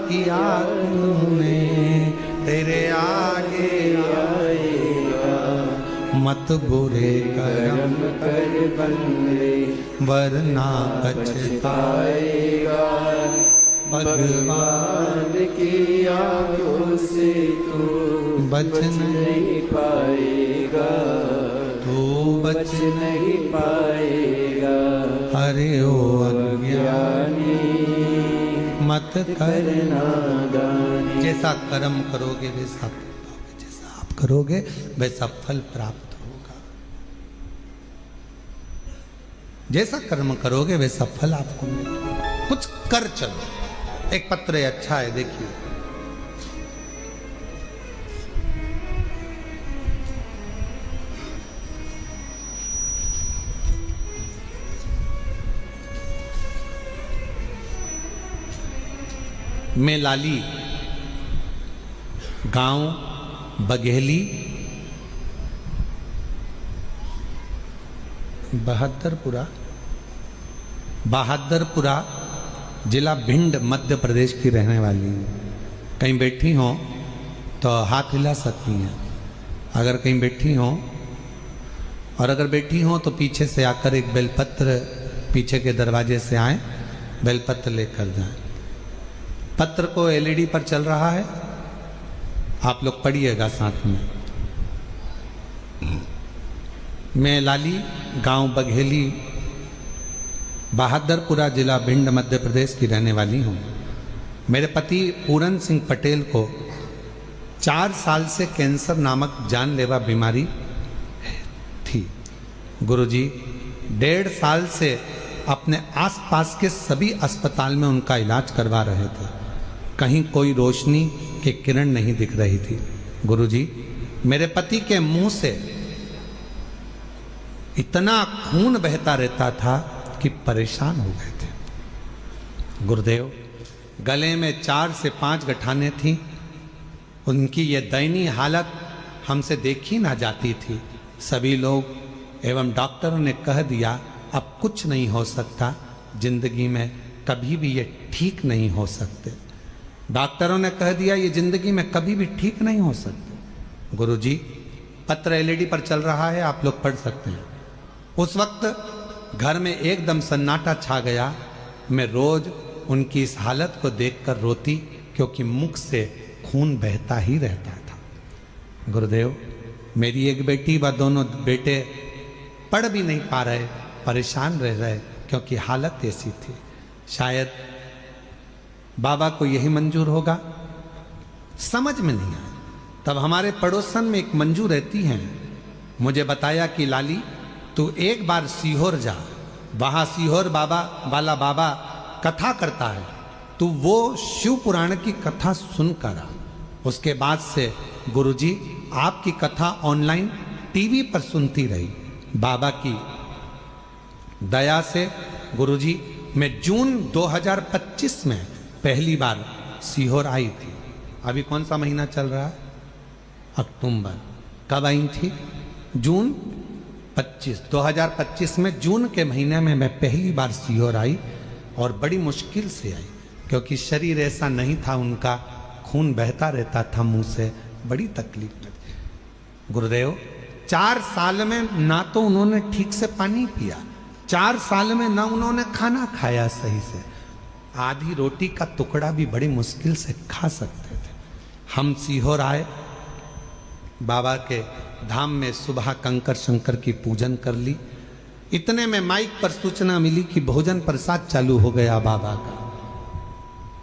किया तूने, तेरे आगे आएगा। मत बुरे कर्म कर बंदे, वरना पछताएगा। भगवान की आंखों से तू बच नहीं पाएगा, तू बच नहीं पाएगा। अरे ओ अज्ञानी मत करना दानी। जैसा कर्म करोगे वैसा पाओगे, जैसा आप करोगे वैसा फल प्राप्त होगा। जैसा कर्म करोगे वैसा फल आपको मिलेगा। कुछ कर चलो। एक पत्र अच्छा है, देखिए। मैं लाली, गांव बघेली, बहादुरपुरा जिला भिंड मध्य प्रदेश की रहने वाली हूँ। कहीं बैठी हो तो हाथ हिला सकती हैं अगर कहीं बैठी हो, और अगर बैठी हो तो पीछे से आकर एक बेलपत्र, पीछे के दरवाजे से आए, बेलपत्र लेकर जाएं। पत्र को एलईडी पर चल रहा है, आप लोग पढ़िएगा साथ में। मैं लाली, गांव बघेली, बहादुरपुरा जिला भिंड मध्य प्रदेश की रहने वाली हूँ। मेरे पति पूरन सिंह पटेल को 4 साल से कैंसर नामक जानलेवा बीमारी थी। गुरुजी 1.5 साल से अपने आसपास के सभी अस्पताल में उनका इलाज करवा रहे थे। कहीं कोई रोशनी की किरण नहीं दिख रही थी। गुरुजी, मेरे पति के मुंह से इतना खून बहता रहता था कि परेशान हो गए थे। गुरुदेव, गले में 4 से 5 गठानें थीं। उनकी ये दयनीय हालत हमसे देखी ना जाती थी। सभी लोग एवं डॉक्टरों ने कह दिया अब कुछ नहीं हो सकता, जिंदगी में कभी भी ये ठीक नहीं हो सकते। डॉक्टरों ने कह दिया ये जिंदगी में कभी भी ठीक नहीं हो सकते। गुरुजी, पत्र एलईडी पर चल रहा है, आप लोग पढ़ सकते हैं। उस वक्त घर में एकदम सन्नाटा छा गया। मैं रोज उनकी इस हालत को देखकर रोती, क्योंकि मुख से खून बहता ही रहता था। गुरुदेव, मेरी एक बेटी व दोनों बेटे पढ़ भी नहीं पा रहे, परेशान रह रहे, क्योंकि हालत ऐसी थी। शायद बाबा को यही मंजूर होगा, समझ में नहीं आया। तब हमारे पड़ोसन में एक मंजू रहती हैं, मुझे बताया कि लाली तू एक बार सीहोर जा, वहां सीहोर बाबा वाला बाबा कथा करता है, तू वो शिव पुराण की कथा सुनकर आ। उसके बाद से गुरुजी आपकी कथा ऑनलाइन टीवी पर सुनती रही। बाबा की दया से गुरुजी मैं जून 2025 में पहली बार सीहोर आई थी। अभी कौन सा महीना चल रहा है? अक्टूबर। कब आई थी? जून 2025 में जून के महीने में मैं पहली बार सीहोर आई, और बड़ी मुश्किल से आई, क्योंकि शरीर ऐसा नहीं था, उनका खून बहता रहता था मुंह से, बड़ी तकलीफ में। गुरुदेव, 4 साल में ना तो उन्होंने ठीक से पानी पिया, 4 साल में ना उन्होंने खाना खाया सही से, आधी रोटी का टुकड़ा भी बड़ी मुश्किल से खा सकते थे। हम सीहोर आए, बाबा के धाम में सुबह कंकर शंकर की पूजन कर ली। इतने में माइक पर सूचना मिली कि भोजन प्रसाद चालू हो गया बाबा का।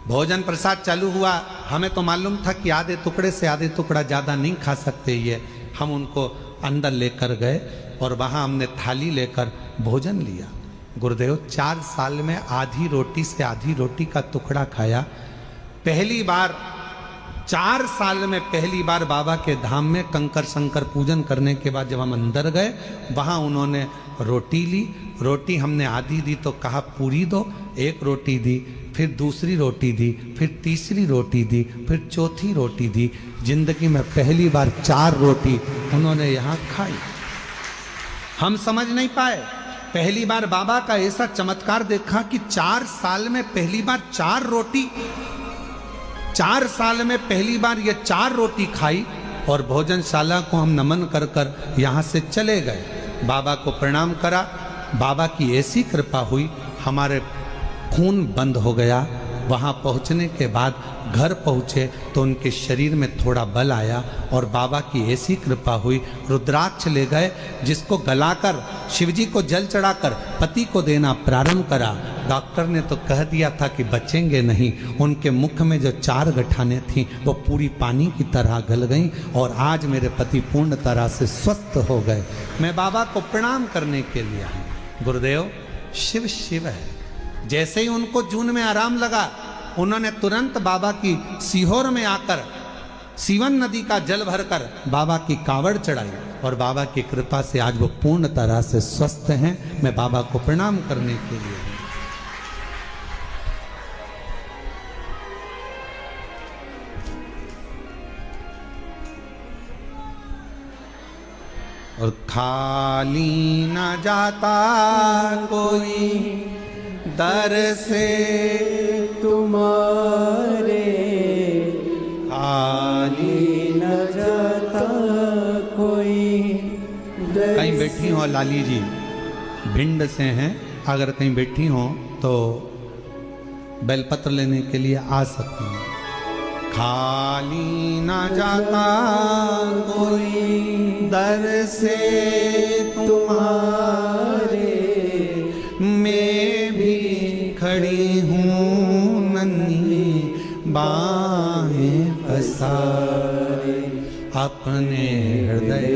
भोजन प्रसाद चालू हुआ। हमें तो मालूम था कि आधे टुकड़े से आधे टुकड़ा ज़्यादा नहीं खा सकते ये। हम उनको अंदर लेकर गए और वहाँ हमने थाली लेकर भोजन लिया। गुरुदेव, 4 साल में आधी रोटी से आधी रोटी का टुकड़ा खाया। पहली बार 4 साल में पहली बार बाबा के धाम में कंकर शंकर पूजन करने के बाद जब हम अंदर गए, वहाँ उन्होंने रोटी ली। रोटी हमने आधी दी तो कहा पूरी दो, एक रोटी दी, फिर दूसरी रोटी दी, फिर तीसरी रोटी दी, फिर चौथी रोटी दी। जिंदगी में पहली बार 4 रोटी उन्होंने यहाँ खाई। हम समझ नहीं पाए। पहली बार बाबा का ऐसा चमत्कार देखा कि 4 साल में पहली बार 4 रोटी। 4 साल में पहली बार ये 4 रोटी खाई और भोजनशाला को हम नमन कर कर यहाँ से चले गए। बाबा को प्रणाम करा, बाबा की ऐसी कृपा हुई हमारे खून बंद हो गया। वहाँ पहुँचने के बाद घर पहुँचे तो उनके शरीर में थोड़ा बल आया और बाबा की ऐसी कृपा हुई, रुद्राक्ष ले गए जिसको गलाकर शिवजी को जल चढ़ाकर पति को देना प्रारंभ करा। डॉक्टर ने तो कह दिया था कि बचेंगे नहीं। उनके मुख में जो 4 गठानें थीं वो पूरी पानी की तरह गल गईं और आज मेरे पति पूर्ण तरह से स्वस्थ हो गए। मैं बाबा को प्रणाम करने के लिए आई। गुरुदेव शिव शिव है। जैसे ही उनको जून में आराम लगा, उन्होंने तुरंत बाबा की सीहोर में आकर सीवन नदी का जल भरकर बाबा की कावड़ चढ़ाई और बाबा की कृपा से आज वो पूर्ण तरह से स्वस्थ हैं। मैं बाबा को प्रणाम करने के लिए और खाली न जाता कोई दर से तुम्हारे, खाली न जाता कोई दर। कहीं बैठी हो लाली जी, भिंड से हैं, अगर कहीं बैठी हो तो बेलपत्र लेने के लिए आ सकती हैं। खाली न जाता कोई दर से तुम्हारे, मैं भी खड़ी हूँ नन्ही बाहें पसारे, अपने हृदय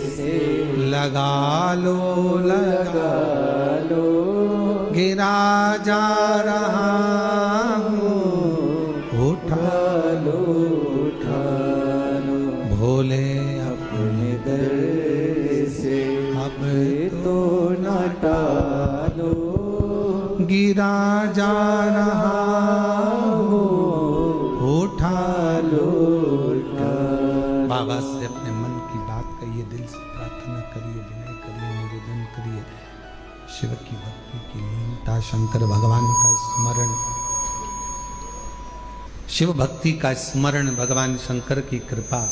से लगा लो गिरा जा रहा हूँ, उठा लो भोले अपने दर से, अब तो न टालो गिरा जा रहा हूँ, उठा लो। बाबा से अपने मन की बात कहिए, दिल से प्रार्थना करिए, विनय करिए, निवेदन करिए। शिव की भक्ति की लीनता, शंकर भगवान का स्मरण, शिव भक्ति का स्मरण, भगवान शंकर की कृपा,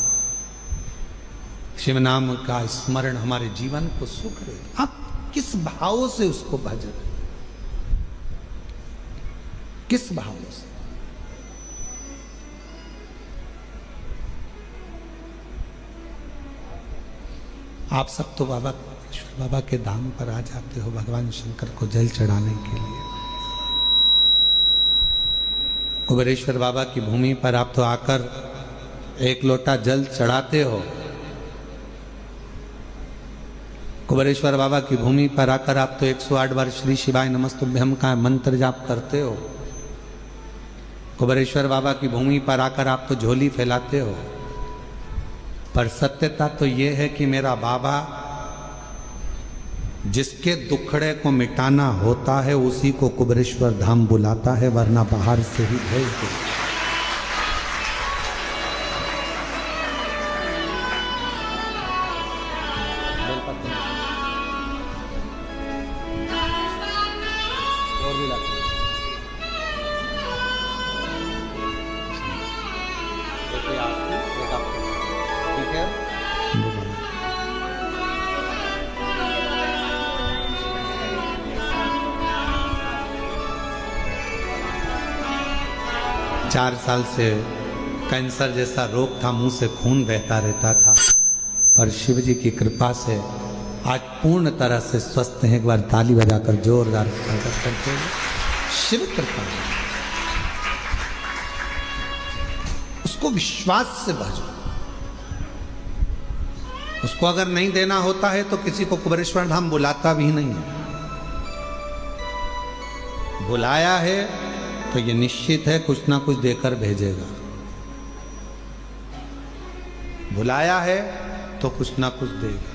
शिव नाम का स्मरण हमारे जीवन को सुख दे। आप किस भाव से उसको भजन, किस भाव से? आप सब तो बाबा के धाम पर आ जाते हो भगवान शंकर को जल चढ़ाने के लिए। कुबेरेश्वर बाबा की भूमि पर आप तो आकर 1 लोटा जल चढ़ाते हो। कुबेरेश्वर बाबा की भूमि पर आकर आप तो 108 बार श्री शिवाय नमस्तुभ्यम का मंत्र जाप करते हो। कुबेरेश्वर बाबा की भूमि पर आकर आप तो झोली फैलाते हो। पर सत्यता तो ये है कि मेरा बाबा जिसके दुखड़े को मिटाना होता है उसी को कुबेरेश्वर धाम बुलाता है, वरना बाहर से ही भेज दे। चार साल से कैंसर जैसा रोग था, मुंह से खून बहता रहता था, पर शिव जी की कृपा से आज पूर्ण तरह से स्वस्थ हैं। एक बार ताली बजाकर जोरदार स्वागत करते हैं। शिव कृपा, उसको विश्वास से भजो। उसको अगर नहीं देना होता है तो किसी को कुबेरेश्वर धाम बुलाता भी नहीं है। बुलाया है तो ये निश्चित है कुछ ना कुछ देकर भेजेगा। बुलाया है तो कुछ ना कुछ देगा,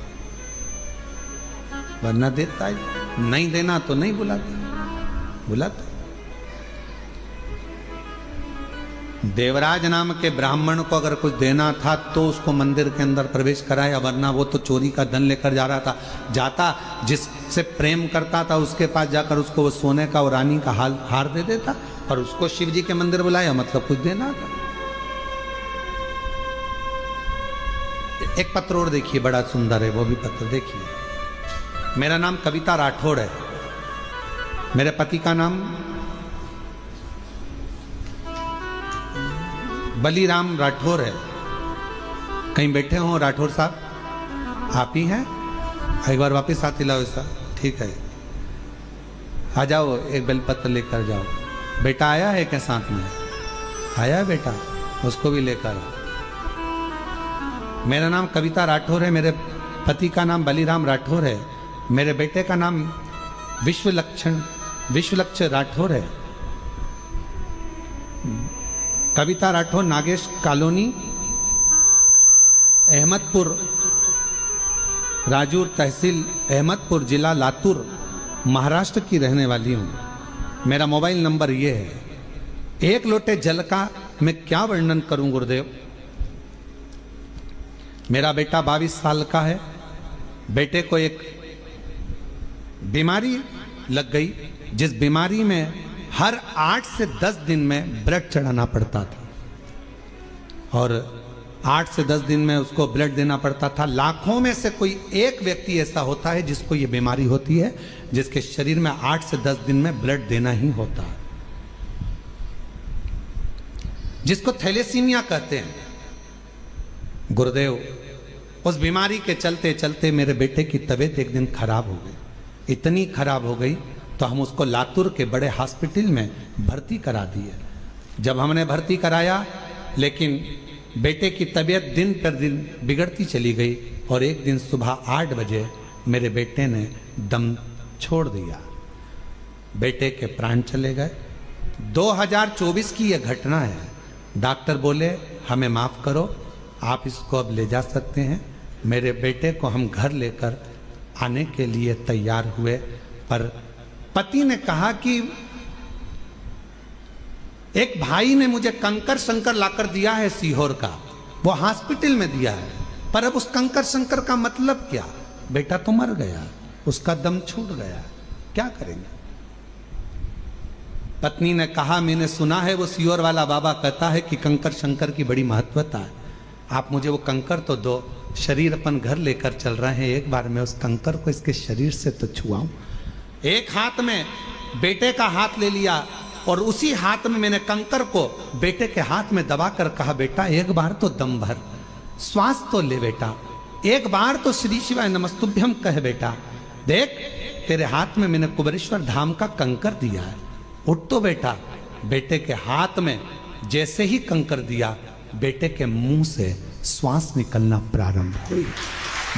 वरना देता है। नहीं देना तो नहीं बुलाता। बुलाता देवराज नाम के ब्राह्मण को अगर कुछ देना था तो उसको मंदिर के अंदर प्रवेश कराया, वरना वो तो चोरी का धन लेकर जा रहा था। जाता जिससे प्रेम करता था उसके पास जाकर उसको वो सोने का और रानी का हार दे देता। और उसको शिव जी के मंदिर बुलाया, मतलब कुछ देना था। एक पत्र और देखिए, बड़ा सुंदर है वो भी पत्र देखिए। मेरा नाम कविता राठौड़ है, मेरे पति का नाम बलीराम राठौर है। कहीं बैठे हो राठौर साहब? आप ही हैं? एक बार वापस हाथ हिलाओ ऐसा, ठीक है। आ जाओ, एक बेलपत्र लेकर जाओ। बेटा आया है क्या साथ में? आया है बेटा, उसको भी लेकर आओ। मेरा नाम कविता राठौर है, मेरे पति का नाम बलीराम राठौर है, मेरे बेटे का नाम विश्वलक्ष राठौर है। कविता राठौर, नागेश कॉलोनी, अहमदपुर, राजूर तहसील अहमदपुर, जिला लातूर, महाराष्ट्र की रहने वाली हूँ। मेरा मोबाइल नंबर ये है। एक लोटे जल का मैं क्या वर्णन करूं गुरुदेव। मेरा बेटा 22 साल का है। बेटे को एक बीमारी लग गई, जिस बीमारी में हर 8 से 10 दिन में ब्लड चढ़ाना पड़ता था, और 8 से 10 दिन में उसको ब्लड देना पड़ता था। लाखों में से कोई एक व्यक्ति ऐसा होता है जिसको ये बीमारी होती है, जिसके शरीर में 8 से 10 दिन में ब्लड देना ही होता है, जिसको थैलेसीमिया कहते हैं। गुरुदेव, उस बीमारी के चलते चलते मेरे बेटे की तबीयत एक दिन खराब हो गई। इतनी खराब हो गई तो हम उसको लातूर के बड़े हॉस्पिटल में भर्ती करा दिए। जब हमने भर्ती कराया, लेकिन बेटे की तबीयत दिन पर दिन बिगड़ती चली गई, और एक दिन सुबह 8 बजे मेरे बेटे ने दम छोड़ दिया। बेटे के प्राण चले गए। 2024 की यह घटना है। डॉक्टर बोले हमें माफ करो, आप इसको अब ले जा सकते हैं। मेरे बेटे को हम घर लेकर आने के लिए तैयार हुए, पर पति ने कहा कि एक भाई ने मुझे कंकर शंकर लाकर दिया है सीहोर का, वो हॉस्पिटल में दिया है, पर अब उस कंकर शंकर का मतलब क्या? बेटा तो मर गया, उसका दम छूट गया, क्या करेंगे? पत्नी ने कहा मैंने सुना है वो सीहोर वाला बाबा कहता है कि कंकर शंकर की बड़ी महत्वता है, आप मुझे वो कंकर तो दो। शरीर अपन घर लेकर चल रहे हैं, एक बार मैं उस कंकर को इसके शरीर से तो छुआऊं। एक हाथ में बेटे का हाथ ले लिया, और उसी हाथ में मैंने कंकर को बेटे के हाथ में दबाकर कहा बेटा एक बार तो दम भर, श्वास तो ले बेटा, एक बार तो श्री शिवाय नमस्तुभ्यम कह बेटा। देख तेरे हाथ में मैंने कुबेरेश्वर धाम का कंकर दिया है, उठ तो बेटा। बेटे के हाथ में जैसे ही कंकर दिया, बेटे के मुंह से श्वास निकलना प्रारंभ हुई।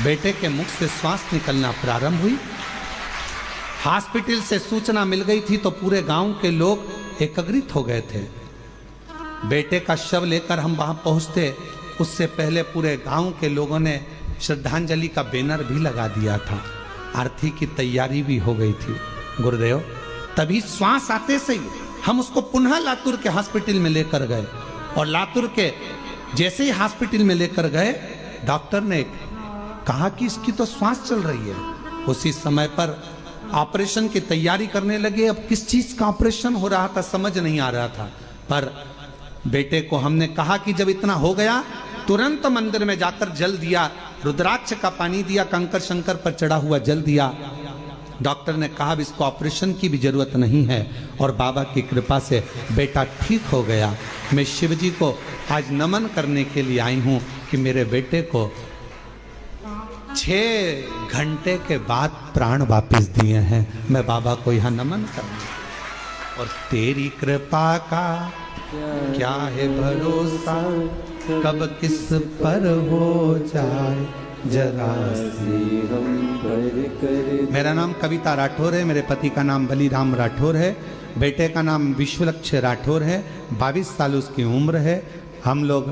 बेटे के मुख से श्वास निकलना प्रारंभ हुई। हॉस्पिटल से सूचना मिल गई थी तो पूरे गांव के लोग एकत्रित हो गए थे। बेटे का शव लेकर हम वहां पहुंचते, उससे पहले पूरे गांव के लोगों ने श्रद्धांजलि का बैनर भी लगा दिया था। आरती की तैयारी भी हो गई थी। गुरुदेव, तभी श्वास आते से ही हम उसको पुनः लातूर के हॉस्पिटल में लेकर गए, और लातूर के जैसे ही हॉस्पिटल में लेकर गए, डॉक्टर ने कहा कि इसकी तो श्वास चल रही है। उसी समय पर ऑपरेशन की तैयारी करने लगे। अब किस चीज का ऑपरेशन हो रहा था समझ नहीं आ रहा था, पर बेटे को हमने कहा कि जब इतना हो गया, तुरंत मंदिर में जाकर जल दिया, रुद्राक्ष का पानी दिया, कंकर शंकर पर चढ़ा हुआ जल दिया। डॉक्टर ने कहा इसको ऑपरेशन की भी जरूरत नहीं है, और बाबा की कृपा से बेटा ठीक हो गया। मैं शिव जी को आज नमन करने के लिए आई हूँ कि मेरे बेटे को 6 घंटे के बाद प्राण वापस दिए हैं। मैं बाबा को यहाँ नमन करना, और तेरी कृपा का क्या है भरोसा, कब किस पर हो जाए जरा सी हम पर कर। मेरा नाम कविता राठौर है, मेरे पति का नाम बलीराम राठौर है, बेटे का नाम विश्वलक्ष राठौर है, 22 साल उसकी उम्र है। हम लोग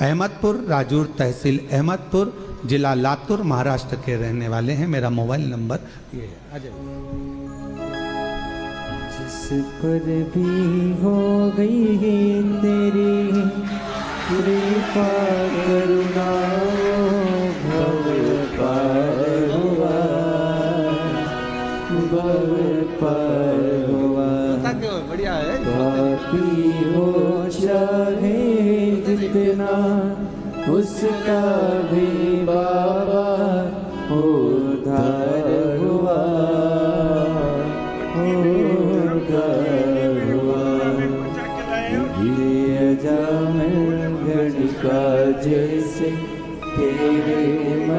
अहमदपुर, राजूर तहसील अहमदपुर, जिला लातूर, महाराष्ट्र के रहने वाले हैं। मेरा मोबाइल नंबर ये है। आ जाइए। जिस पर भी हो गई है तेरी कृपा करुणा, भव पार हुआ, भव पार हुआ। बढ़िया है। जितना उसका भी बाबा उद्धार हुआ, उद्धार हुआ। ये अजामिल गणिका जैसे तेरे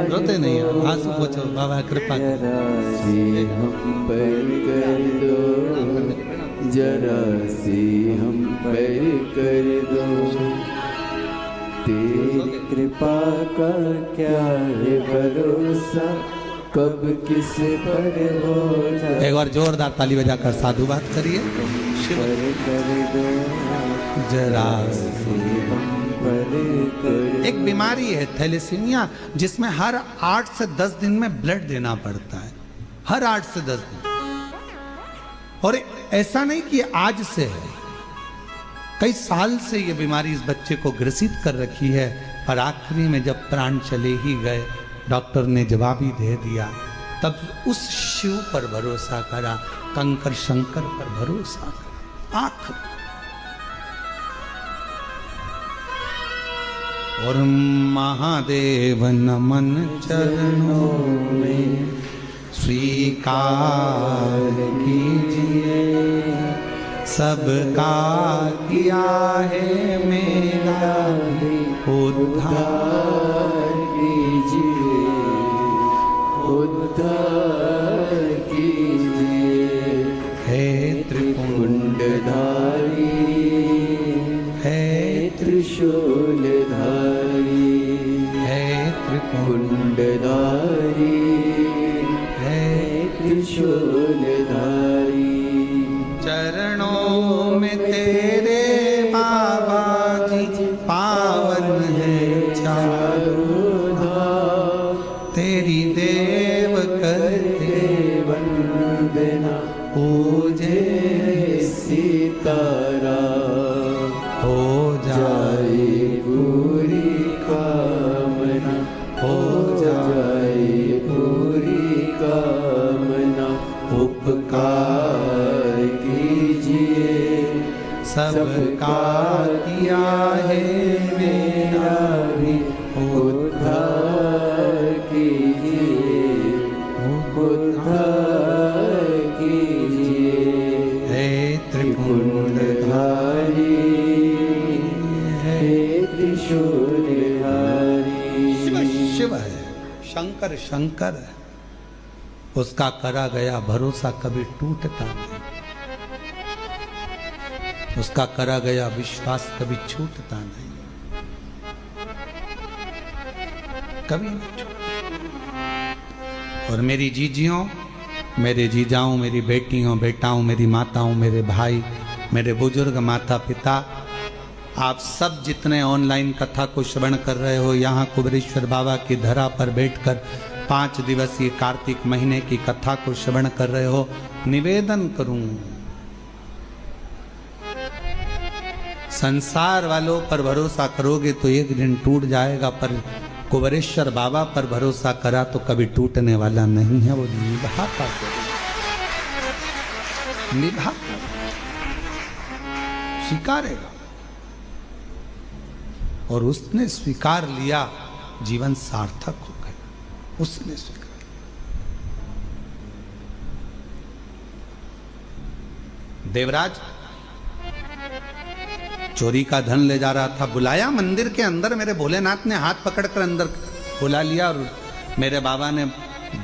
रोते नहीं हो, आंसू पोंछो, बाबा कृपा करो। जरा सी हम पर कर दो, जरा सी हम पर कर दो। तेरी कृपा का क्या है भरोसा, कब किस पर हो जाए। एक बार जोरदार ताली बजाकर साधुवाद करिए। पर कर दो, जरा सी हम पर कर। एक बीमारी है थैलेसीमिया, जिसमें हर 8 से 10 दिन में ब्लड देना पड़ता है, हर 8 से 10 दिन। और ऐसा नहीं कि आज से है, कई साल से ये बीमारी इस बच्चे को ग्रसित कर रखी है। और आखिरी में जब प्राण चले ही गए, डॉक्टर ने जवाब ही दे दिया, तब उस शिव पर भरोसा करा, कंकर शंकर पर भरोसा करा। आखिर और महादेव नमन चरणों में स्वीकार कीजिए, सबका किया है मेरा भी उद्धार कीजिए, उद्धार कीजिए। हे त्रिपुंडधारी, हे त्रिशूलधारी, हे कुंडधारी, हे त्रिशूलधारी। चरणों में तेरे बाबा जी पावन है चारों धाम, तेरी देव करते वंदना पूजे सीताराम, हो जाए पूरी कामना, हो जाए पूरी कामना। उपकार कीजिए, सबका किया है मेरा भी उद्धार कीजिए, उद्धार कीजिए। हे त्रिपुंडधारी, हे त्रिशूलधारी। शिव है, शंकर शंकर है। उसका करा गया भरोसा कभी टूटता नहीं, उसका करा गया विश्वास कभी छूटता नहीं, कभी नहीं छूटता। और मेरी जीजियों, मेरे जीजाओं, मेरी बेटियों बेटाओं, मेरी माताओं, मेरे भाई, मेरे बुजुर्ग माता पिता, आप सब जितने ऑनलाइन कथा को श्रवण कर रहे हो, यहाँ कुबेरेश्वर बाबा की धरा पर बैठकर 5 दिवसीय कार्तिक महीने की कथा को श्रवण कर रहे हो, निवेदन करूं, संसार वालों पर भरोसा करोगे तो एक दिन टूट जाएगा, पर कुबेरेश्वर बाबा पर भरोसा करा तो कभी टूटने वाला नहीं है। वो निभाता स्वीकारेगा, और उसने स्वीकार लिया, जीवन सार्थक हो गया। उसने स्वीकार, देवराज चोरी का धन ले जा रहा था, बुलाया मंदिर के अंदर, मेरे भोलेनाथ ने हाथ पकड़कर अंदर बुला लिया और मेरे बाबा ने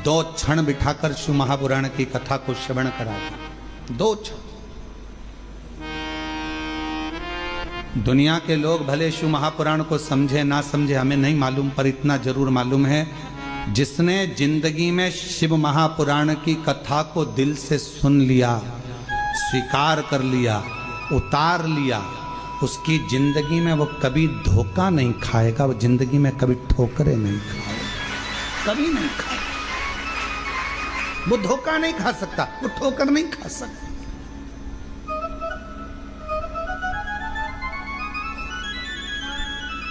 2 क्षण बिठाकर शिव महापुराण की कथा को श्रवण करा दी। 2 क्षण। दुनिया के लोग भले शिव महापुराण को समझे ना समझे हमें नहीं मालूम, पर इतना जरूर मालूम है, जिसने जिंदगी में शिव महापुराण की कथा को दिल से सुन लिया, स्वीकार कर लिया, उतार लिया, उसकी जिंदगी में वो कभी धोखा नहीं खाएगा, वो जिंदगी में कभी ठोकरें नहीं खाएगा, कभी नहीं खाएगा। वो धोखा नहीं खा सकता, वो ठोकर नहीं खा सकता।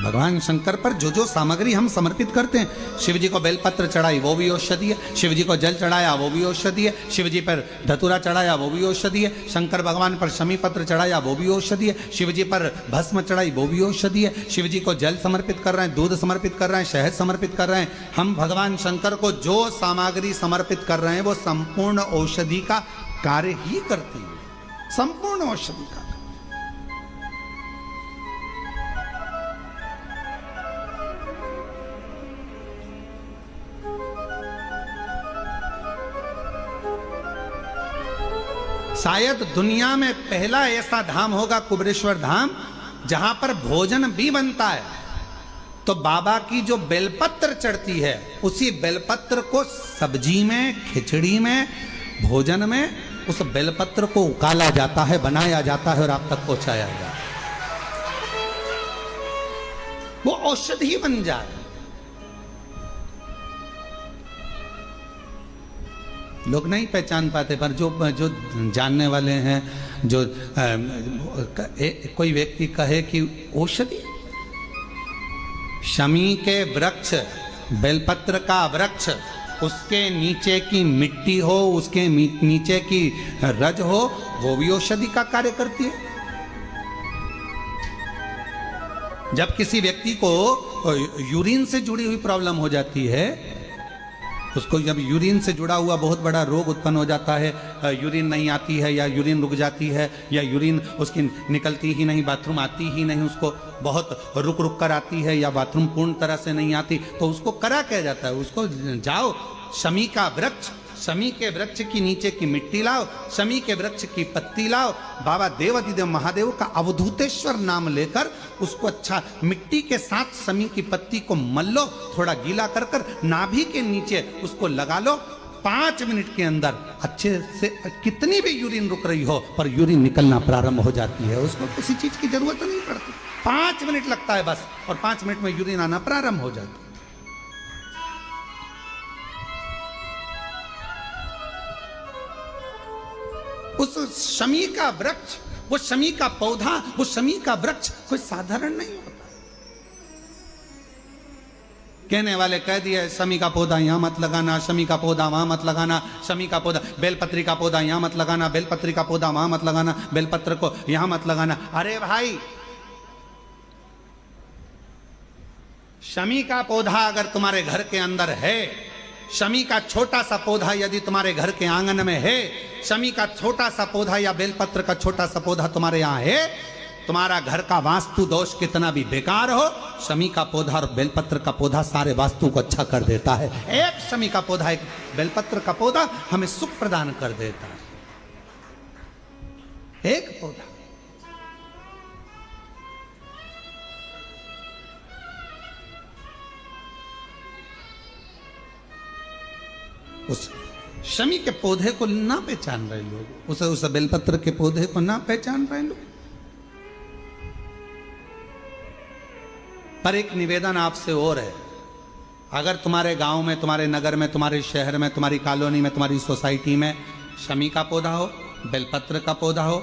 भगवान शंकर पर जो जो सामग्री हम समर्पित करते हैं, शिव जी को बेलपत्र चढ़ाई वो भी औषधि है, शिव जी को जल चढ़ाया वो भी औषधि है, शिव जी पर धतूरा चढ़ाया वो भी औषधि है, शंकर भगवान पर शमी पत्र चढ़ाया वो भी औषधि है, शिव जी पर भस्म चढ़ाई वो भी औषधि है, शिव जी को जल समर्पित कर रहे हैं, दूध समर्पित कर रहे हैं, शहद समर्पित कर रहे हैं। हम भगवान शंकर को जो सामग्री समर्पित कर रहे हैं वो संपूर्ण औषधि का कार्य ही करती है, संपूर्ण औषधि का। शायद दुनिया में पहला ऐसा धाम होगा कुबेरेश्वर धाम जहां पर भोजन भी बनता है। तो बाबा की जो बेलपत्र चढ़ती है उसी बेलपत्र को सब्जी में, खिचड़ी में, भोजन में उस बेलपत्र को उकाला जाता है, बनाया जाता है और आप तक पहुंचाया जाता है, वो औषधि बन जाए। लोग नहीं पहचान पाते, पर जो जानने वाले हैं, जो कोई व्यक्ति कहे कि औषधि, शमी के वृक्ष, बेलपत्र का वृक्ष, उसके नीचे की मिट्टी हो, उसके नीचे की रज हो, वो भी औषधि का कार्य करती है। जब किसी व्यक्ति को यूरिन से जुड़ी हुई प्रॉब्लम हो जाती है, उसको जब यूरिन से जुड़ा हुआ बहुत बड़ा रोग उत्पन्न हो जाता है, यूरिन नहीं आती है या यूरिन रुक जाती है या यूरिन उसकी निकलती ही नहीं, बाथरूम आती ही नहीं, उसको बहुत रुक रुक कर आती है या बाथरूम पूर्ण तरह से नहीं आती, तो उसको करा क्या जाता है, उसको जाओ शमी का वृक्ष, शमी के वृक्ष की नीचे की मिट्टी लाओ, शमी के वृक्ष की पत्ती लाओ, बाबा देवाधिदेव महादेव का अवधूतेश्वर नाम लेकर उसको अच्छा मिट्टी के साथ शमी की पत्ती को मल लो, थोड़ा गीला कर कर नाभि के नीचे उसको लगा लो। 5 मिनट के अंदर अच्छे से, कितनी भी यूरिन रुक रही हो पर यूरिन निकलना प्रारंभ हो जाती है, उसको किसी चीज की जरूरत नहीं पड़ती। 5 मिनट लगता है बस, और 5 मिनट में यूरिन आना प्रारंभ हो जाता है। उस शमी का वृक्ष, वो शमी का पौधा, वो शमी का वृक्ष कोई साधारण नहीं होता। कहने वाले कह दिए शमी का पौधा यहां मत लगाना, शमी का पौधा वहां मत लगाना, शमी का पौधा, बेलपत्री का पौधा यहां मत लगाना, बेलपत्री का पौधा वहां मत लगाना, बेलपत्र को यहां मत लगाना। अरे भाई, शमी का पौधा अगर तुम्हारे घर के अंदर है, शमी का छोटा सा पौधा यदि तुम्हारे घर के आंगन में है, शमी का छोटा सा पौधा या बेलपत्र का छोटा सा पौधा तुम्हारे यहाँ है, तुम्हारा घर का वास्तु दोष कितना भी बेकार हो, शमी का पौधा और बेलपत्र का पौधा सारे वास्तु को अच्छा कर देता है। एक शमी का पौधा, एक बेलपत्र का पौधा हमें सुख प्रदान कर देता है, एक पौधा। उस शमी के पौधे को ना पहचान रहे लोग, उस बेलपत्र के पौधे को ना पहचान रहे लोग। पर एक निवेदन आपसे और है, अगर तुम्हारे गांव में, तुम्हारे नगर में, तुम्हारे शहर में, तुम्हारी कॉलोनी में, तुम्हारी सोसाइटी में शमी का पौधा हो, बेलपत्र का पौधा हो,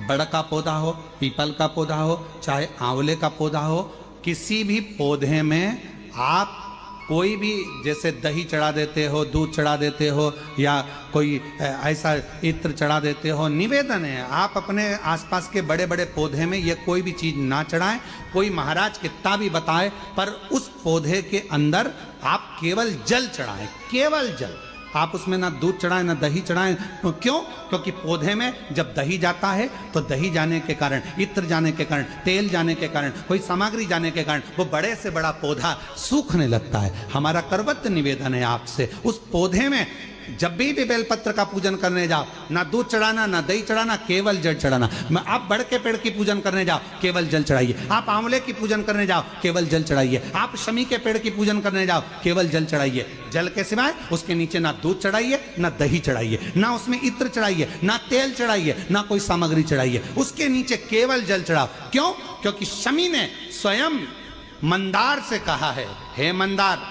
बड़ का पौधा हो, पीपल का पौधा हो, चाहे आंवले का पौधा हो, किसी भी पौधे में आप कोई भी, जैसे दही चढ़ा देते हो, दूध चढ़ा देते हो, या कोई ऐसा इत्र चढ़ा देते हो, निवेदन है आप अपने आसपास के बड़े बड़े पौधे में ये कोई भी चीज ना चढ़ाएं। कोई महाराज कितना भी बताए, पर उस पौधे के अंदर आप केवल जल चढ़ाएं, केवल जल। आप उसमें ना दूध चढ़ाएं ना दही चढ़ाएं। क्यों? क्योंकि पौधे में जब दही जाता है तो दही जाने के कारण, इत्र जाने के कारण, तेल जाने के कारण, कोई सामग्री जाने के कारण वो बड़े से बड़ा पौधा सूखने लगता है। हमारा करवत निवेदन है आपसे, उस पौधे में जब भी बेलपत्र का पूजन करने जाओ, ना दूध चढ़ाना ना दही चढ़ाना, केवल जल चढ़ाना। आप बड़ के पेड़ की पूजन करने जाओ, केवल जल चढ़ाइए। आप आंवले की पूजन करने जाओ, केवल जल चढ़ाइए। आप शमी के पेड़ की पूजन करने जाओ, केवल जल चढ़ाइए। जल के सिवाय उसके नीचे ना दूध चढ़ाइए ना दही चढ़ाइए, ना उसमें इत्र चढ़ाइए, ना तेल चढ़ाइए, ना कोई सामग्री चढ़ाइए। उसके नीचे केवल जल चढ़ाओ। क्यों? क्योंकि शमी ने स्वयं मंदार से कहा है, हे मंदार,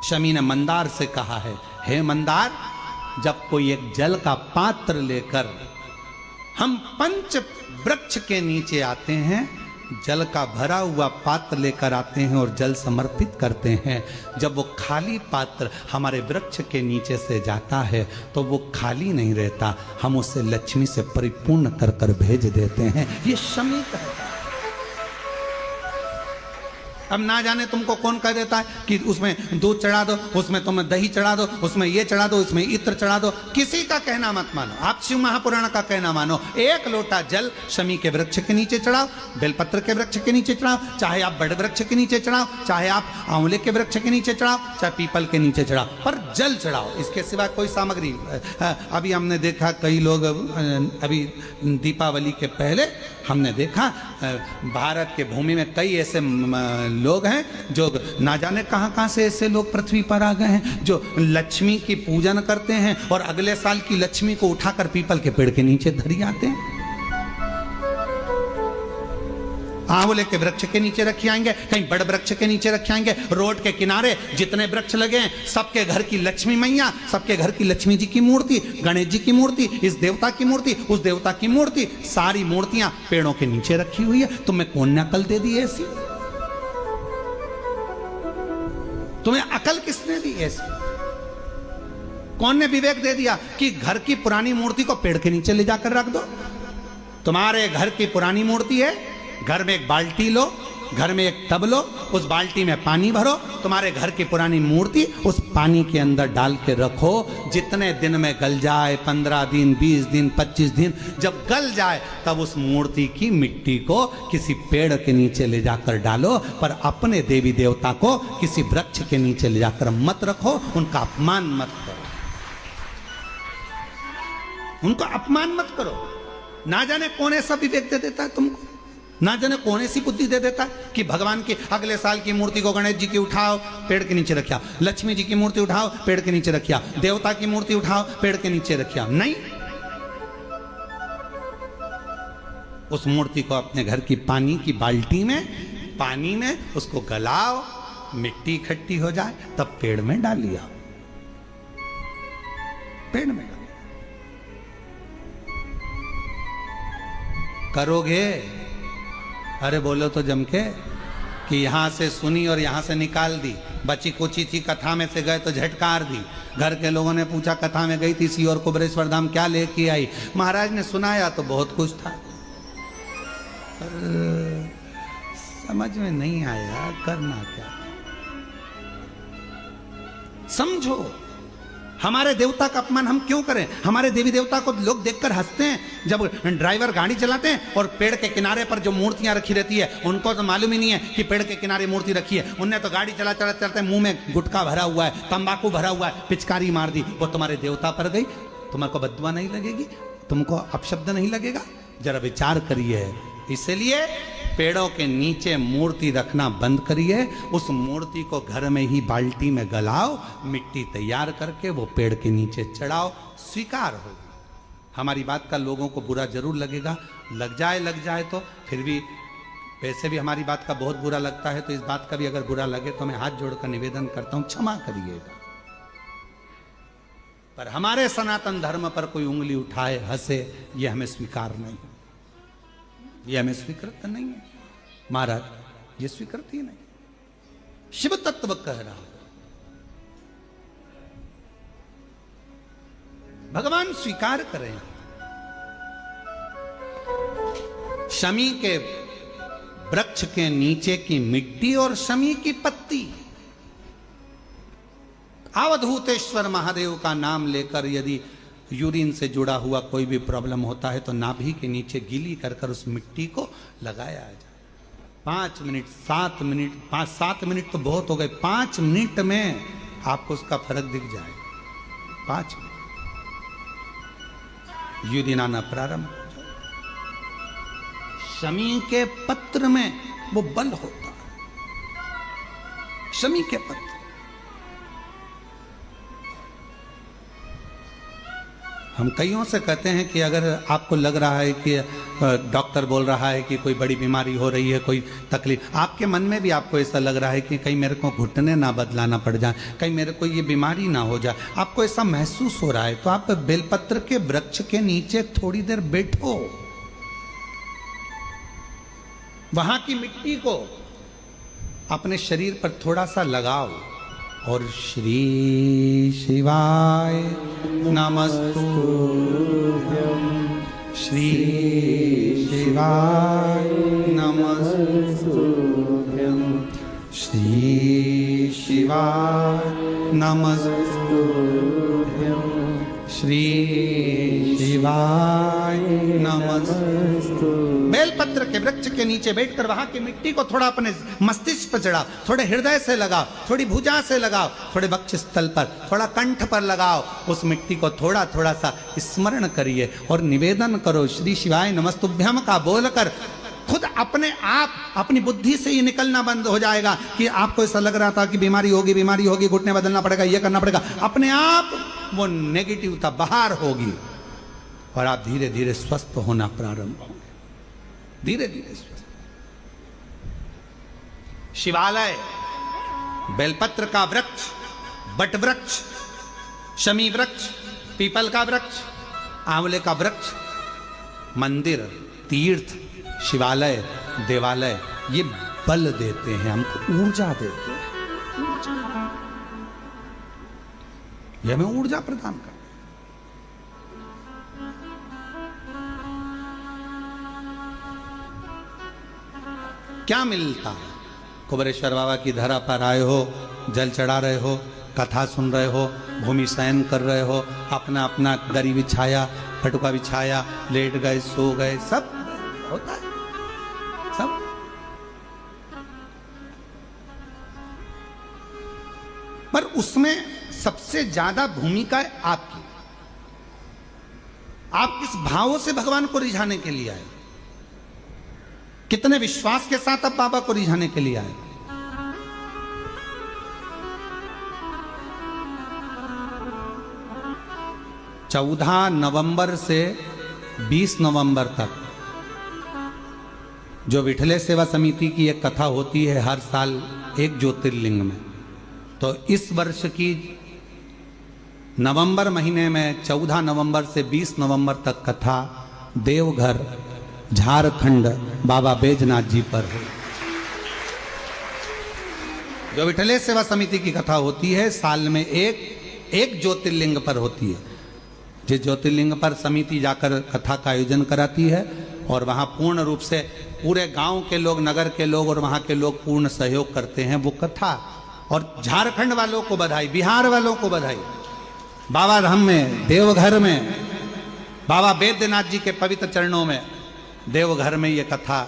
शमी ने मंदार से कहा है, हे मंदार, जब कोई एक जल का पात्र लेकर हम पंच वृक्ष के नीचे आते हैं जल का भरा हुआ पात्र लेकर आते हैं और जल समर्पित करते हैं। जब वो खाली पात्र हमारे वृक्ष के नीचे से जाता है तो वो खाली नहीं रहता, हम उसे लक्ष्मी से परिपूर्ण कर कर भेज देते हैं। ये शमी कहता है। अब ना जाने तुमको कौन कह देता है कि उसमें दूध चढ़ा दो, उसमें तुम दही चढ़ा दो, उसमें ये चढ़ा दो, उसमें इत्र चढ़ा दो। किसी का कहना मत मानो, आप शिव महापुराण का कहना मानो। एक लोटा जल शमी के वृक्ष के नीचे चढ़ाओ, बेलपत्र के वृक्ष के नीचे चढ़ाओ, चाहे आप बड़े वृक्ष के नीचे चढ़ाओ, चाहे आप आंवले के वृक्ष के नीचे चढ़ाओ, चाहे पीपल के नीचे चढ़ाओ, पर जल चढ़ाओ। इसके सिवा कोई सामग्री। अभी हमने देखा कई लोग, अभी दीपावली के पहले हमने देखा भारत के भूमि में कई ऐसे लोग हैं जो ना जाने कहां कहां से ऐसे लोग पृथ्वी पर आ गए हैं जो लक्ष्मी की पूजन करते हैं और अगले साल की लक्ष्मी को उठाकर पीपल के पेड़ के नीचे धरी आते हैं। आंवले के वृक्ष के नीचे रखे आएंगे, कहीं बड़े वृक्ष के नीचे रखे आएंगे। रोड के किनारे जितने वृक्ष लगे हैं सबके घर की लक्ष्मी मैया, सबके घर की लक्ष्मी जी की मूर्ति, गणेश जी की मूर्ति, इस देवता की मूर्ति, उस देवता की मूर्ति, सारी मूर्तियां पेड़ों के नीचे रखी हुई है। तुम्हें कौन ने अकल दे दी ऐसी? तुम्हें अकल किसने दी ऐसी? कौन ने विवेक दे दिया कि घर की पुरानी मूर्ति को पेड़ के नीचे ले जाकर रख दो? तुम्हारे घर की पुरानी मूर्ति है, घर में एक बाल्टी लो, घर में एक टब लो, उस बाल्टी में पानी भरो, तुम्हारे घर की पुरानी मूर्ति उस पानी के अंदर डाल के रखो। जितने दिन में गल जाए, 15 दिन, 20 दिन, 25 दिन, जब गल जाए तब उस मूर्ति की मिट्टी को किसी पेड़ के नीचे ले जाकर डालो, पर अपने देवी देवता को किसी वृक्ष के नीचे ले जाकर मत रखो, उनका अपमान मत करो, उनको अपमान मत करो। ना जाने कौन ऐसा विवेक दे देता है तुमको, ना जाने कौन ऐसी बुद्धि दे देता है कि भगवान की अगले साल की मूर्ति को गणेश जी की उठाओ, पेड़ के नीचे रखिया, लक्ष्मी जी की मूर्ति उठाओ, पेड़ के नीचे रखिया, देवता की मूर्ति उठाओ, पेड़ के नीचे रखिया। नहीं, उस मूर्ति को अपने घर की पानी की बाल्टी में, पानी में उसको गलाओ, मिट्टी इकट्ठी हो जाए तब पेड़ में डाल लिया, पेड़ में डाल। करोगे? अरे बोलो तो जम के कि यहां से सुनी और यहां से निकाल दी। बची कुची थी, कथा में से गए तो झटकार दी। घर के लोगों ने पूछा कथा में गई थी सीहोर कुबरेश्वर धाम, क्या लेके आई? महाराज ने सुनाया तो बहुत कुछ था, पर समझ में नहीं आया करना क्या। समझो, हमारे देवता का अपमान हम क्यों करें? हमारे देवी देवता को लोग देखकर हंसते हैं। जब ड्राइवर गाड़ी चलाते हैं और पेड़ के किनारे पर जो मूर्तियां रखी रहती है, उनको तो मालूम ही नहीं है कि पेड़ के किनारे मूर्ति रखी है। उनने तो गाड़ी चलाते मुंह में गुटखा भरा हुआ है, तंबाकू भरा हुआ है, पिचकारी मार दी, वो तुम्हारे देवता पर गई। तुम्हारे बददुआ नहीं लगेगी? तुमको अपशब्द नहीं लगेगा? जरा विचार करिए। इसलिए पेड़ों के नीचे मूर्ति रखना बंद करिए। उस मूर्ति को घर में ही बाल्टी में गलाओ, मिट्टी तैयार करके वो पेड़ के नीचे चढ़ाओ, स्वीकार होगी। हमारी बात का लोगों को बुरा जरूर लगेगा, लग जाए तो फिर भी, वैसे भी हमारी बात का बहुत बुरा लगता है, तो इस बात का भी अगर बुरा लगे तो मैं हाथ जोड़कर निवेदन करता हूं, क्षमा करिएगा। पर हमारे सनातन धर्म पर कोई उंगली उठाए, हंसे, ये हमें स्वीकार नहीं, ये हमें स्वीकृत नहीं है महाराज, ये स्वीकृत ही नहीं। शिव तत्व कह रहा, भगवान स्वीकार करें। शमी के वृक्ष के नीचे की मिट्टी और शमी की पत्ती, अवधूतेश्वर महादेव का नाम लेकर यदि यूरिन से जुड़ा हुआ कोई भी प्रॉब्लम होता है तो नाभि के नीचे गीली कर कर उस मिट्टी को लगाया जाए। 5 मिनट, 7 मिनट, 5-7 मिनट तो बहुत हो गए, 5 मिनट में आपको उसका फर्क दिख जाए। 5 मिनट यूरिन आना प्रारंभ हो जाए। शमी के पत्र में वो बल होता है, शमी के पत्र। हम कईयों से कहते हैं कि अगर आपको लग रहा है कि डॉक्टर बोल रहा है कि कोई बड़ी बीमारी हो रही है, कोई तकलीफ, आपके मन में भी आपको ऐसा लग रहा है कि कहीं मेरे को घुटने ना बदलाना पड़ जाए, कहीं मेरे को ये बीमारी ना हो जाए, आपको ऐसा महसूस हो रहा है, तो आप बेलपत्र के वृक्ष के नीचे थोड़ी देर बैठो, वहां की मिट्टी को अपने शरीर पर थोड़ा सा लगाओ और श्री शिवाय नमस्तुभ्यं, श्री शिवाय नमस्तुभ्यं, श्री शिवाय नमस्तुभ्यं, श्री शिवाय नमस्तुभ्यं। बेलपत्र के वृक्ष के नीचे बैठकर वहां की मिट्टी को थोड़ा अपने मस्तिष्क पर चढ़ाओ, थोड़े हृदय से लगाओ, थोड़ी भुजा से लगाओ, थोड़े वक्षस्थल पर, थोड़ा कंठ पर लगाओ। उस मिट्टी को थोड़ा थोड़ा सा स्मरण करिए और निवेदन करो श्री शिवाय नमस्तुभ्यम का बोलकर। खुद अपने आप अपनी बुद्धि से ही निकलना बंद हो जाएगा कि आपको ऐसा लग रहा था कि बीमारी होगी, घुटने बदलना पड़ेगा, ये करना पड़ेगा। अपने आप वो नेगेटिवता बाहर होगी और आप धीरे धीरे स्वस्थ होना प्रारंभ होंगे, धीरे धीरे स्वस्थ। शिवालय, बेलपत्र का वृक्ष, बट वृक्ष, शमी वृक्ष, पीपल का वृक्ष, आंवले का वृक्ष, मंदिर, तीर्थ, शिवालय, देवालय, ये बल देते हैं हमको, ऊर्जा देते हैं, ये हमें ऊर्जा प्रदान करते हैं। क्या मिलता है? कुबेरेश्वर बाबा की धरा पर आए हो, जल चढ़ा रहे हो, कथा सुन रहे हो, भूमि शयन कर रहे हो, अपना अपना दरी बिछाया, पटुका बिछाया, लेट गए, सो गए, सब होता है, सब। पर उसमें सबसे ज्यादा भूमिका है आपकी। आप किस भावों से भगवान को रिझाने के लिए आए, कितने विश्वास के साथ आप बाबा को रिझाने के लिए आए। चौदह नवंबर से 20 नवंबर तक जो विठले सेवा समिति की एक कथा होती है हर साल एक ज्योतिर्लिंग में, तो इस वर्ष की नवंबर महीने में 14 नवंबर से 20 नवंबर तक कथा देवघर झारखंड बाबा बैजनाथ जी पर है। जो विठले सेवा समिति की कथा होती है साल में एक ज्योतिर्लिंग पर होती है। जिस ज्योतिर्लिंग पर समिति जाकर कथा का आयोजन कराती है और वहाँ पूर्ण रूप से पूरे गांव के लोग, नगर के लोग और वहाँ के लोग पूर्ण सहयोग करते हैं वो कथा। और झारखंड वालों को बधाई, बिहार वालों को बधाई। बाबा धाम में, देवघर में, बाबा बैद्यनाथ जी के पवित्र चरणों में, देवघर में ये कथा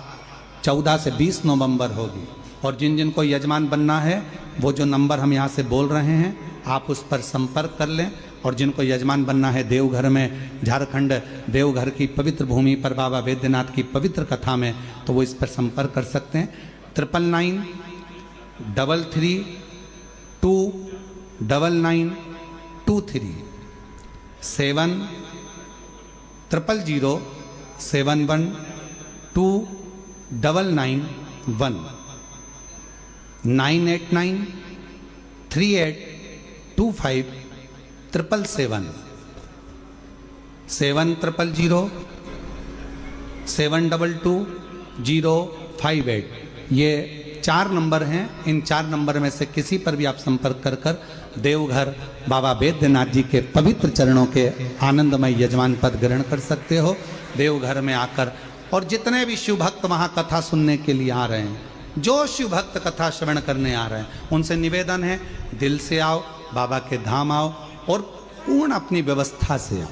14 से 20 नवंबर होगी। और जिन जिन को यजमान बनना है वो जो नंबर हम यहाँ से बोल रहे हैं आप उस पर संपर्क कर लें। और जिनको यजमान बनना है देवघर में, झारखंड देवघर की पवित्र भूमि पर बाबा बैद्यनाथ की पवित्र कथा में, तो वो इस पर संपर्क कर सकते हैं। 9993329923 70007129991 989382577 7000722058 ये 4 नंबर हैं। इन 4 नंबर में से किसी पर भी आप संपर्क कर देवघर बाबा बैद्यनाथ जी के पवित्र चरणों के आनंदमय यजमान पद ग्रहण कर सकते हो देवघर में आकर। और जितने भी शिव भक्त वहाँ कथा सुनने के लिए आ रहे हैं, जो शिव भक्त कथा श्रवण करने आ रहे हैं, उनसे निवेदन है दिल से आओ, बाबा के धाम आओ और पूर्ण अपनी व्यवस्था से आओ।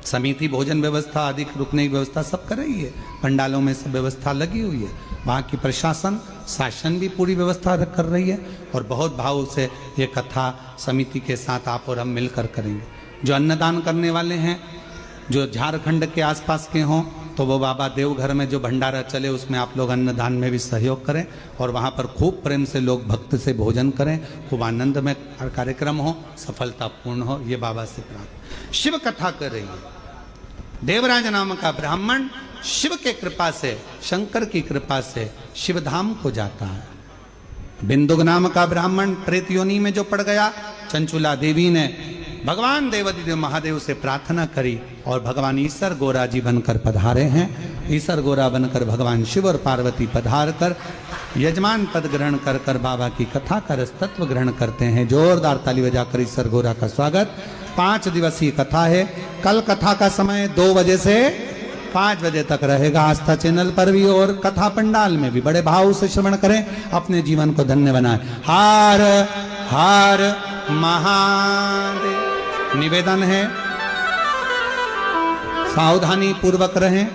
समिति भोजन व्यवस्था आदि रुकने की व्यवस्था सब कर रही है, पंडालों में सब व्यवस्था लगी हुई है। वहाँ की प्रशासन शासन भी पूरी व्यवस्था कर रही है और बहुत भाव से ये कथा समिति के साथ आप और हम मिलकर करेंगे। जो अन्नदान करने वाले हैं, जो झारखंड के आसपास के हों, तो वो बाबा देवघर में जो भंडारा चले उसमें आप लोग अन्नदान में भी सहयोग करें और वहाँ पर खूब प्रेम से लोग भक्त से भोजन करें, खूब आनंद में कार्यक्रम हो, सफलतापूर्ण हो, ये बाबा से प्रार्थना। शिव कथा कर रही है। देवराज नाम का ब्राह्मण शिव के कृपा से, शंकर की कृपा से शिवधाम को जाता है। बिंदुक नाम का ब्राह्मण प्रेत योनि में जो पड़ गया, चंचुला देवी ने भगवान देवादिदेव महादेव से प्रार्थना करी और भगवान ईसर गोरा जी बनकर पधारे हैं। ईसर गोरा बनकर भगवान शिव और पार्वती पधार कर यजमान पद ग्रहण कर कर बाबा की कथा का रस तत्व ग्रहण करते हैं। जोरदार ताली बजाकर ईसर गोरा का स्वागत। 5 दिवसीय कथा है। कल कथा का समय 2 बजे से 5 बजे तक रहेगा आस्था चैनल पर भी और कथा पंडाल में भी। बड़े भाव से श्रवण करें, अपने जीवन को धन्य बनाएं। हर हर महादेव। निवेदन है सावधानी पूर्वक रहें,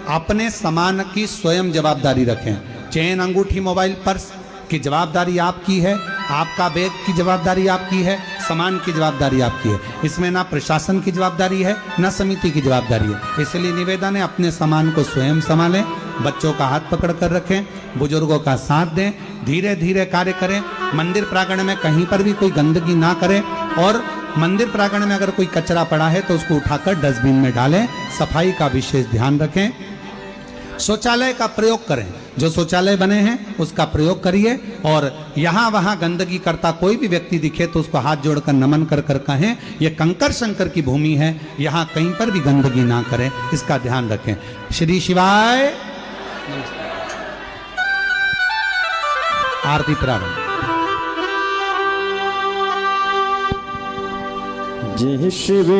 अपने सामान की स्वयं जवाबदारी रखें। चेन, अंगूठी, मोबाइल, पर्स की जवाबदारी आपकी है, आपका बैग की जवाबदारी आपकी है, सामान की जवाबदारी आपकी है। इसमें ना प्रशासन की जवाबदारी है ना समिति की जवाबदारी है। इसलिए निवेदन है अपने सामान को स्वयं संभालें, बच्चों का हाथ पकड़ कर रखें, बुजुर्गों का साथ दें, धीरे धीरे कार्य करें। मंदिर प्रांगण में कहीं पर भी कोई गंदगी ना करें और मंदिर प्रांगण में अगर कोई कचरा पड़ा है तो उसको उठाकर डस्टबिन में डालें। सफाई का विशेष ध्यान रखें। शौचालय का प्रयोग करें, जो शौचालय बने हैं उसका प्रयोग करिए। और यहाँ वहाँ गंदगी करता कोई भी व्यक्ति दिखे तो उसको हाथ जोड़कर नमन कर कर कहें ये कंकर शंकर की भूमि है, यहाँ कहीं पर भी गंदगी ना करें, इसका ध्यान रखें। श्री शिवाय। आरती प्रारंभ। जय शिव